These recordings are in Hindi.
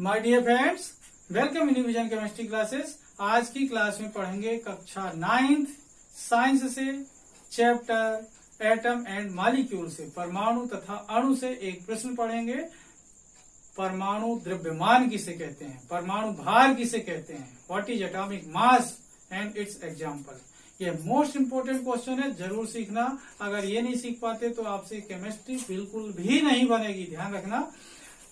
My dear friends, welcome in vision chemistry classes. आज की क्लास में पढ़ेंगे कक्षा 9th साइंस से चैप्टर एटम एंड मॉलिक्यूल से परमाणु तथा अणु से एक प्रश्न पढ़ेंगे। परमाणु द्रव्यमान किसे कहते हैं, परमाणु भार किसे कहते हैं, what is atomic mass and it's example. ये मोस्ट इंपोर्टेंट क्वेश्चन है, जरूर सीखना। अगर ये नहीं सीख पाते तो आपसे केमिस्ट्री बिल्कुल भी नहीं बनेगी, ध्यान रखना।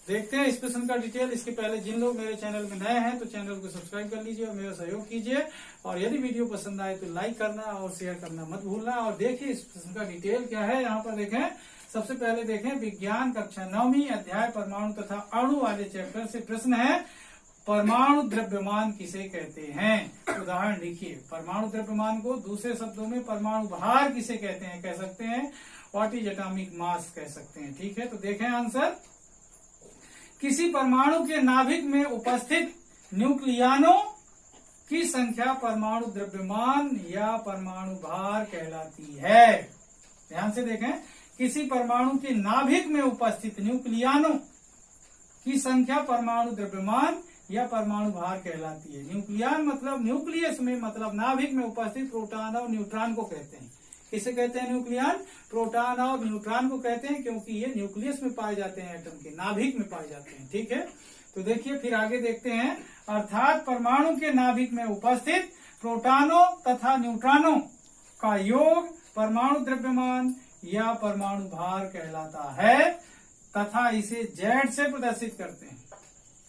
देखते हैं इस प्रश्न का डिटेल। इसके पहले जिन लोग मेरे चैनल में नए हैं तो चैनल को सब्सक्राइब कर लीजिए और मेरा सहयोग कीजिए। और यदि वीडियो पसंद आए तो लाइक करना और शेयर करना मत भूलना। और देखिए इस प्रश्न का डिटेल क्या है, यहाँ पर देखें। सबसे पहले देखें विज्ञान कक्षा 9वीं अध्याय परमाणु तथा अणु वाले चैप्टर से प्रश्न है, परमाणु द्रव्यमान किसे कहते हैं। उदाहरण लिखिए, परमाणु द्रव्यमान को दूसरे शब्दों में परमाणु भार किसे कहते हैं, कह सकते हैं व्हाट इज एटॉमिक मास कह सकते हैं। ठीक है, तो देखें आंसर। किसी परमाणु के नाभिक में उपस्थित न्यूक्लियनों की संख्या परमाणु द्रव्यमान या परमाणु भार कहलाती है। ध्यान से देखें, किसी परमाणु के नाभिक में उपस्थित न्यूक्लियनों की संख्या परमाणु द्रव्यमान या परमाणु भार कहलाती है। न्यूक्लियन मतलब न्यूक्लियस में, मतलब नाभिक में उपस्थित प्रोटॉन और न्यूट्रॉन को कहते हैं। किसे कहते हैं न्यूक्लियन? प्रोटॉन और न्यूट्रॉन को कहते हैं, क्योंकि ये न्यूक्लियस में पाए जाते हैं, एटम के नाभिक में पाए जाते हैं। ठीक है, तो देखिए फिर आगे देखते हैं। अर्थात परमाणु के नाभिक में उपस्थित प्रोटॉनों तथा न्यूट्रॉनों का योग परमाणु द्रव्यमान या परमाणु भार कहलाता है तथा इसे Z से प्रदर्शित करते हैं।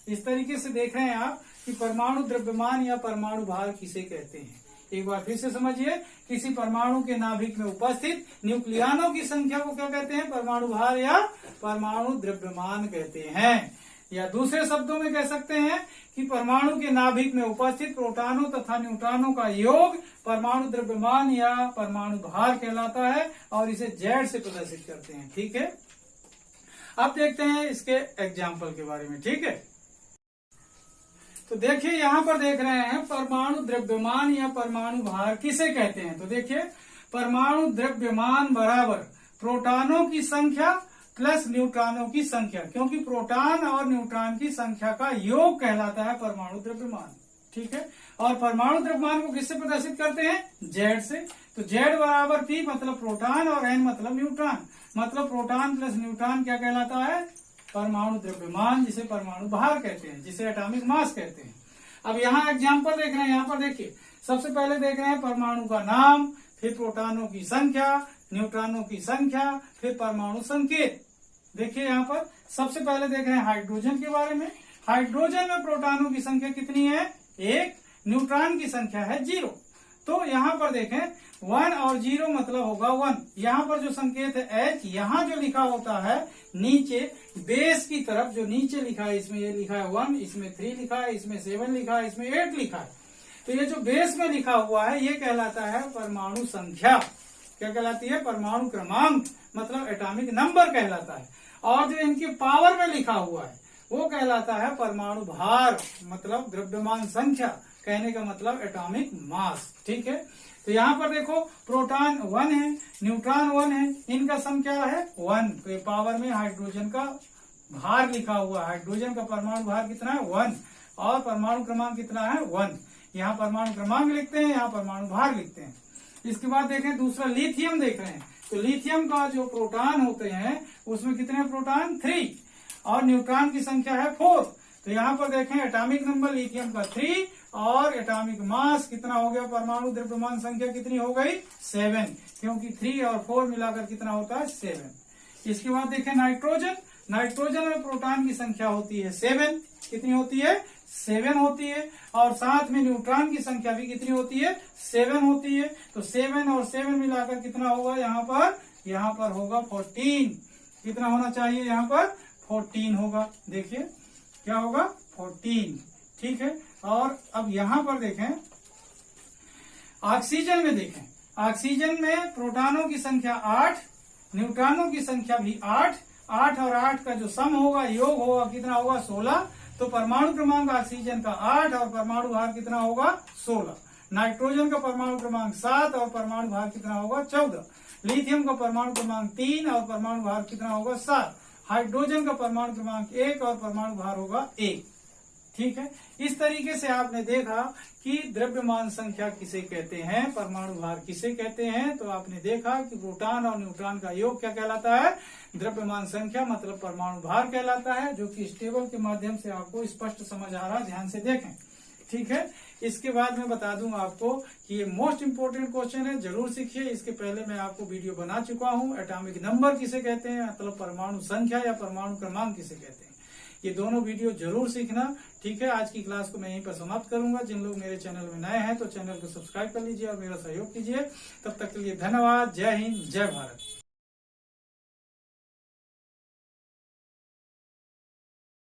इस तरीके से देख रहे हैं आप कि परमाणु द्रव्यमान या परमाणु भार किसे कहते हैं। एक बार फिर से समझिए, किसी परमाणु के नाभिक में उपस्थित न्यूक्लियनों की संख्या को क्या कहते हैं, परमाणु भार या परमाणु द्रव्यमान कहते हैं। या दूसरे शब्दों में कह सकते हैं कि परमाणु के नाभिक में उपस्थित प्रोटॉनों तथा न्यूट्रॉनों का योग परमाणु द्रव्यमान या परमाणु भार कहलाता है और इसे Z से प्रदर्शित करते हैं। ठीक है, अब देखते हैं इसके एग्जाम्पल के बारे में। ठीक है, तो देखिए यहाँ पर देख रहे हैं परमाणु द्रव्यमान या परमाणु भार किसे कहते हैं। तो देखिए, परमाणु द्रव्यमान बराबर प्रोटॉनों की संख्या प्लस न्यूट्रॉनों की संख्या, क्योंकि प्रोटॉन और न्यूट्रॉन की संख्या का योग कहलाता है परमाणु द्रव्यमान। ठीक है, और परमाणु द्रव्यमान को किससे प्रदर्शित करते हैं, Z से। तो Z बराबर P मतलब प्रोटॉन और N मतलब न्यूट्रॉन, मतलब प्रोटॉन प्लस न्यूट्रॉन क्या कहलाता है, परमाणु द्रव्यमान, जिसे परमाणु भार कहते हैं, जिसे एटॉमिक मास कहते हैं। अब यहाँ एग्जाम्पल देख रहे हैं, यहाँ पर देखिए सबसे पहले देख रहे हैं परमाणु का नाम, फिर प्रोटॉनों की संख्या, न्यूट्रॉनों की संख्या, फिर परमाणु संकेत। देखिए यहाँ पर सबसे पहले देख रहे हैं हाइड्रोजन के बारे में। हाइड्रोजन में प्रोटॉनों की संख्या कितनी है, 1, न्यूट्रॉन की संख्या है 0। तो यहाँ पर देखें 1 और 0 मतलब होगा 1। यहाँ पर जो संकेत है H, यहाँ जो लिखा होता है नीचे बेस की तरफ, जो नीचे लिखा है इसमें ये लिखा है 1, इसमें 3 लिखा है, इसमें 7 लिखा है, इसमें 8 लिखा है। तो ये जो बेस में लिखा हुआ है ये कहलाता है परमाणु संख्या। क्या कहलाती है, परमाणु क्रमांक, मतलब एटॉमिक नंबर कहलाता है। और जो इनके पावर में लिखा हुआ है वो कहलाता है परमाणु भार, मतलब द्रव्यमान संख्या, कहने का मतलब एटॉमिक मास। ठीक है, तो यहाँ पर देखो प्रोटॉन 1 है, न्यूट्रॉन 1 है, इनका सम क्या है 1। तो पावर में हाइड्रोजन का भार लिखा हुआ है, हाइड्रोजन का परमाणु भार कितना है 1 और परमाणु क्रमांक कितना है 1। यहाँ परमाणु क्रमांक लिखते हैं, यहाँ परमाणु भार लिखते हैं। इसके बाद देखें दूसरा लिथियम देख रहे हैं। तो लिथियम का जो प्रोटॉन होते हैं उसमें कितने प्रोटॉन, 3 और न्यूट्रॉन की संख्या है 4। तो यहाँ पर देखें एटॉमिक नंबर लिथियम का 3 और एटॉमिक मास कितना हो गया, परमाणु द्रव्यमान संख्या कितनी हो गई 7, क्योंकि 3 और 4 मिलाकर कितना होता है 7। इसके बाद देखें नाइट्रोजन। नाइट्रोजन में प्रोटॉन की संख्या होती है 7, कितनी होती है 7 होती है, और साथ में न्यूट्रॉन की संख्या भी कितनी होती है 7 होती है। तो 7 और 7 मिलाकर कितना होगा, यहाँ पर होगा 14। कितना होना चाहिए, यहाँ पर 14 होगा। देखिए क्या होगा 14। ठीक है, और अब यहाँ पर देखें ऑक्सीजन में, देखें ऑक्सीजन में प्रोटॉनों की संख्या 8, न्यूट्रॉनों की संख्या भी 8 और 8 का जो सम होगा, योग होगा, कितना होगा 16। तो परमाणु क्रमांक ऑक्सीजन का 8 और परमाणु भार कितना होगा 16। नाइट्रोजन का परमाणु क्रमांक 7 और परमाणु भार कितना होगा 14। लिथियम का परमाणु क्रमांक 3 और परमाणु भार कितना होगा 7। हाइड्रोजन का परमाणु क्रमांक 1 और परमाणु भार होगा 1। ठीक है। इस तरीके से आपने देखा कि द्रव्यमान संख्या किसे कहते हैं, परमाणु भार किसे कहते हैं। तो आपने देखा कि प्रोटॉन और न्यूट्रॉन का योग क्या कहलाता है, द्रव्यमान संख्या मतलब परमाणु भार कहलाता है, जो कि इस टेबल के माध्यम से आपको स्पष्ट समझ आ रहा है, ध्यान से देखें। ठीक है। इसके बाद मैं बता दूं आपको कि ये मोस्ट इंपोर्टेंट क्वेश्चन है, जरूर सीखिए। इसके पहले मैं आपको वीडियो बना चुका हूं, एटॉमिक नंबर किसे कहते हैं, मतलब परमाणु संख्या या परमाणु क्रमांक किसे कहते हैं। ये दोनों वीडियो जरूर सीखना। ठीक है। आज की क्लास को मैं यहीं पर समाप्त करूंगा। जिन लोग मेरे चैनल में नए हैं तो चैनल को सब्सक्राइब कर लीजिए और मेरा सहयोग कीजिए। तब तक के लिए धन्यवाद। जय हिंद, जय भारत।